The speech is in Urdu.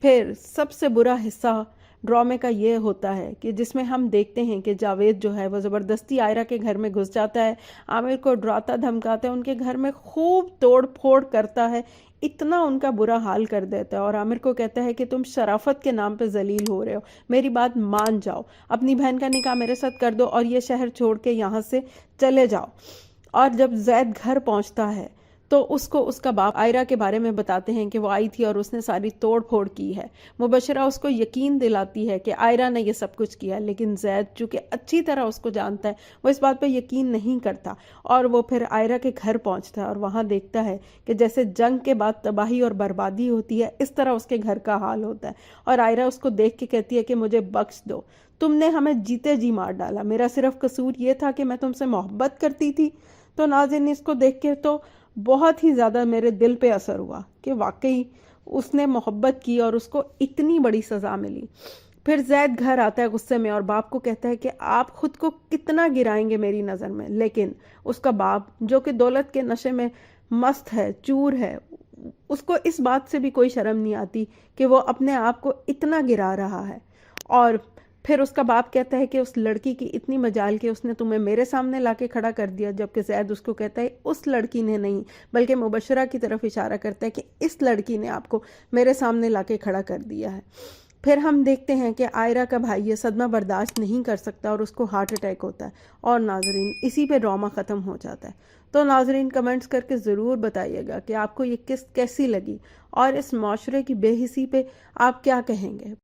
پھر سب سے برا حصہ ڈرامے کا یہ ہوتا ہے کہ جس میں ہم دیکھتے ہیں کہ جاوید جو ہے وہ زبردستی عائرہ کے گھر میں گھس جاتا ہے، عامر کو ڈراتا دھمکاتا ہے، ان کے گھر میں خوب توڑ پھوڑ کرتا ہے، اتنا ان کا برا حال کر دیتا ہے، اور عامر کو کہتا ہے کہ تم شرافت کے نام پہ ذلیل ہو رہے ہو، میری بات مان جاؤ، اپنی بہن کا نکاح میرے ساتھ کر دو اور یہ شہر چھوڑ کے یہاں سے چلے جاؤ۔ اور جب زید گھر پہنچتا ہے تو اس کو اس کا باپ عائرہ کے بارے میں بتاتے ہیں کہ وہ آئی تھی اور اس نے ساری توڑ پھوڑ کی ہے۔ مبشرہ اس کو یقین دلاتی ہے کہ عائرہ نے یہ سب کچھ کیا، لیکن زید چونکہ اچھی طرح اس کو جانتا ہے وہ اس بات پہ یقین نہیں کرتا، اور وہ پھر عائرہ کے گھر پہنچتا ہے اور وہاں دیکھتا ہے کہ جیسے جنگ کے بعد تباہی اور بربادی ہوتی ہے اس طرح اس کے گھر کا حال ہوتا ہے، اور عائرہ اس کو دیکھ کے کہتی ہے کہ مجھے بخش دو، تم نے ہمیں جیتے جی مار ڈالا، میرا صرف قصور یہ تھا کہ میں تم سے محبت کرتی تھی۔ تو ناظرین اس کو دیکھ کے تو بہت ہی زیادہ میرے دل پہ اثر ہوا کہ واقعی اس نے محبت کی اور اس کو اتنی بڑی سزا ملی۔ پھر زید گھر آتا ہے غصے میں اور باپ کو کہتا ہے کہ آپ خود کو کتنا گرائیں گے میری نظر میں، لیکن اس کا باپ جو کہ دولت کے نشے میں مست ہے، چور ہے، اس کو اس بات سے بھی کوئی شرم نہیں آتی کہ وہ اپنے آپ کو اتنا گرا رہا ہے۔ اور پھر اس کا باپ کہتا ہے کہ اس لڑکی کی اتنی مجال کہ اس نے تمہیں میرے سامنے لا کے کھڑا کر دیا، جبکہ زید اس کو کہتا ہے اس لڑکی نے نہیں بلکہ مبشرہ کی طرف اشارہ کرتا ہے کہ اس لڑکی نے آپ کو میرے سامنے لا کے کھڑا کر دیا ہے۔ پھر ہم دیکھتے ہیں کہ عائرہ کا بھائی یہ صدمہ برداشت نہیں کر سکتا اور اس کو ہارٹ اٹیک ہوتا ہے، اور ناظرین اسی پہ ڈرامہ ختم ہو جاتا ہے۔ تو ناظرین کمنٹس کر کے ضرور بتائیے گا کہ آپ کو یہ قسط کیسی لگی اور اس معاشرے کی بے حسی پہ آپ کیا کہیں گے۔